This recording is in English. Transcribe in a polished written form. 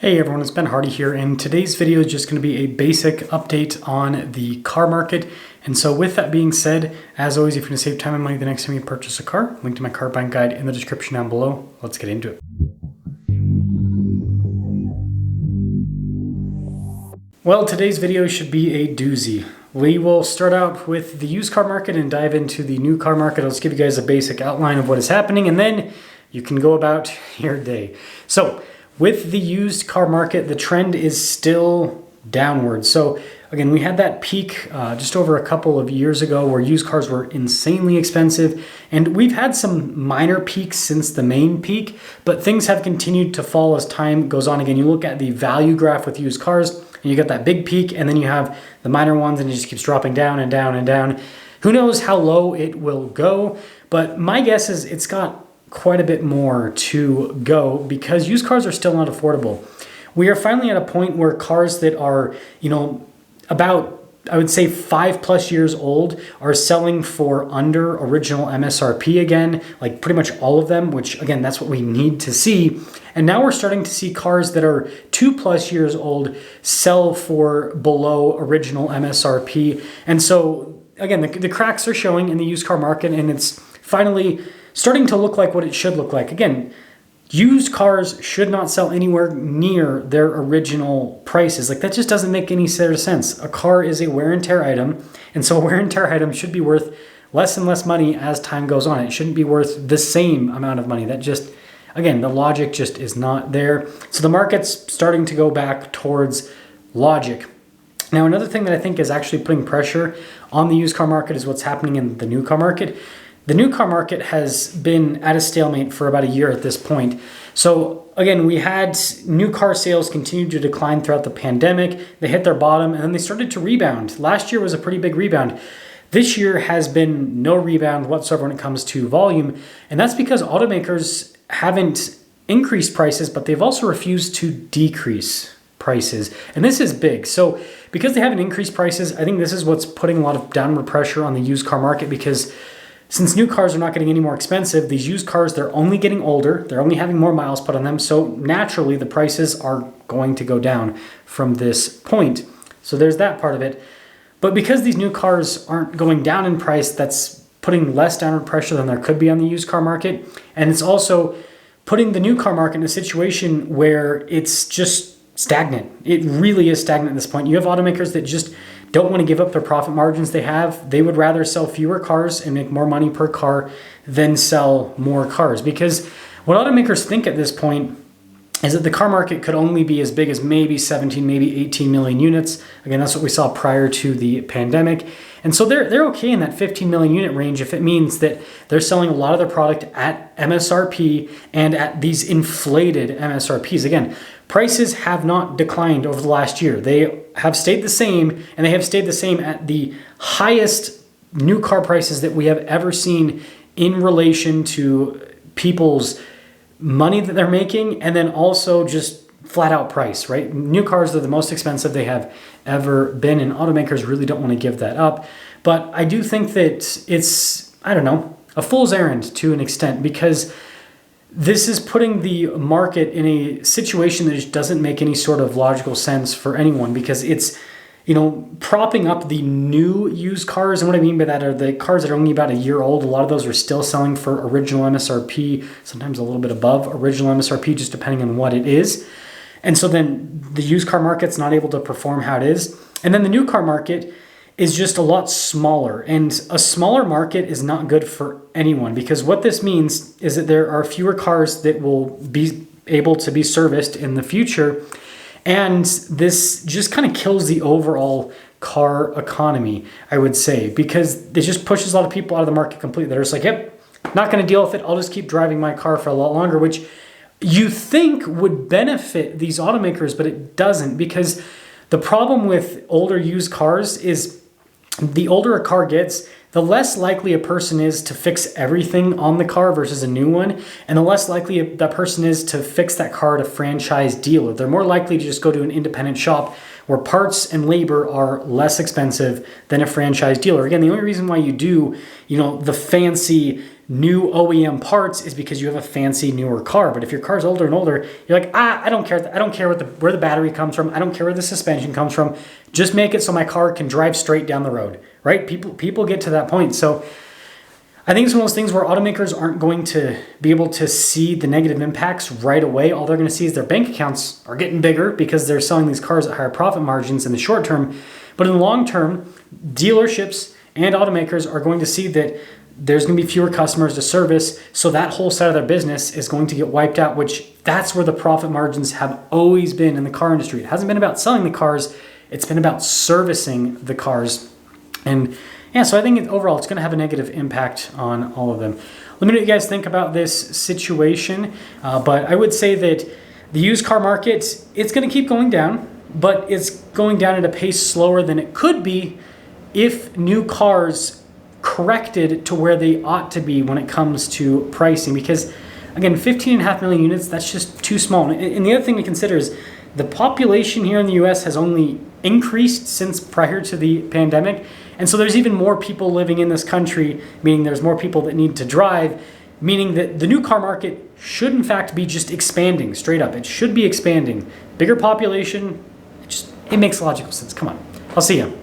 Hey everyone, it's Ben Hardy here, and today's video is just going to be a basic update on the car market. And so with that being said, as always, if you're going to save time and money the next time you purchase a car, link to my car buying guide in the description down below. Let's get into it. Well, today's video should be a doozy. We will start out with the used car market and dive into the new car market. I'll just give you guys a basic outline of what is happening, and then you can go about your day. So, with the used car market, the trend is still downward. So again, we had that peak just over a couple of years ago where used cars were insanely expensive. And we've had some minor peaks since the main peak, but things have continued to fall as time goes on. Again, you look at the value graph with used cars and you get that big peak, and then you have the minor ones and it just keeps dropping down and down and down. Who knows how low it will go, but my guess is it's got quite a bit more to go because used cars are still not affordable. We are finally at a point where cars that are, about, I would say 5+ years old are selling for under original MSRP again, like pretty much all of them, which again, that's what we need to see. And now we're starting to see cars that are 2+ years old sell for below original MSRP. And so again, the cracks are showing in the used car market, and it's finally starting to look like what it should look like. Again, used cars should not sell anywhere near their original prices. Like, that just doesn't make any sort of sense. A car is a wear and tear item, and so a wear and tear item should be worth less and less money as time goes on. It shouldn't be worth the same amount of money. That just, again, the logic just is not there. So the market's starting to go back towards logic. Now, another thing that I think is actually putting pressure on the used car market is what's happening in the new car market. The new car market has been at a stalemate for about a year at this point. So again, we had new car sales continue to decline throughout the pandemic. They hit their bottom and then they started to rebound. Last year was a pretty big rebound. This year has been no rebound whatsoever when it comes to volume. And that's because automakers haven't increased prices, but they've also refused to decrease prices. And this is big. So because they haven't increased prices, I think this is what's putting a lot of downward pressure on the used car market, because since new cars are not getting any more expensive, these used cars, they're only getting older, they're only having more miles put on them, so naturally the prices are going to go down from this point. So there's that part of it. But because these new cars aren't going down in price, that's putting less downward pressure than there could be on the used car market. And it's also putting the new car market in a situation where it's just stagnant. It really is stagnant at this point. You have automakers that just don't want to give up their profit margins they have. They would rather sell fewer cars and make more money per car than sell more cars. Because what automakers think at this point is that the car market could only be as big as maybe 17, maybe 18 million units. Again, that's what we saw prior to the pandemic. And so they're okay in that 15 million unit range if it means that they're selling a lot of their product at MSRP and at these inflated MSRPs. Again, prices have not declined over the last year. They have stayed the same, and they have stayed the same at the highest new car prices that we have ever seen in relation to people's money that they're making, and then also just flat out price, right? New cars are the most expensive they have ever been, and automakers really don't want to give that up. But I do think that it's, a fool's errand to an extent, because this is putting the market in a situation that just doesn't make any sort of logical sense for anyone, because it's, propping up the new used cars. And what I mean by that are the cars that are only about a year old. A lot of those are still selling for original MSRP, sometimes a little bit above original MSRP, just depending on what it is. And so then the used car market's not able to perform how it is. And then the new car market is just a lot smaller, and a smaller market is not good for anyone, because what this means is that there are fewer cars that will be able to be serviced in the future, and this just kind of kills the overall car economy, I would say, because it just pushes a lot of people out of the market completely. They're just like, yep, not going to deal with it, I'll just keep driving my car for a lot longer, which you think would benefit these automakers, but it doesn't, because the problem with older used cars is the older a car gets, the less likely a person is to fix everything on the car versus a new one, and the less likely that person is to fix that car at a franchise dealer. They're more likely to just go to an independent shop where parts and labor are less expensive than a franchise dealer. Again, the only reason why you do, the fancy new OEM parts is because you have a fancy newer car. But if your car's older and older, you're like, I don't care. I don't care where the battery comes from. I don't care where the suspension comes from. Just make it so my car can drive straight down the road, right? People get to that point. So I think it's one of those things where automakers aren't going to be able to see the negative impacts right away. All they're going to see is their bank accounts are getting bigger because they're selling these cars at higher profit margins in the short term. But in the long term, dealerships and automakers are going to see that there's going to be fewer customers to service, so that whole side of their business is going to get wiped out, which that's where the profit margins have always been in the car industry. It hasn't been about selling the cars, it's been about servicing the cars. And yeah, so I think overall it's going to have a negative impact on all of them. Let me know what you guys think about this situation, but I would say that the used car market, it's going to keep going down, but it's going down at a pace slower than it could be if new cars corrected to where they ought to be when it comes to pricing. Because again, 15.5 million units, that's just too small. And the other thing to consider is the population here in the US has only increased since prior to the pandemic. And so there's even more people living in this country, meaning there's more people that need to drive, meaning that the new car market should in fact be just expanding straight up. It should be expanding. Bigger population, it makes logical sense. Come on, I'll see you.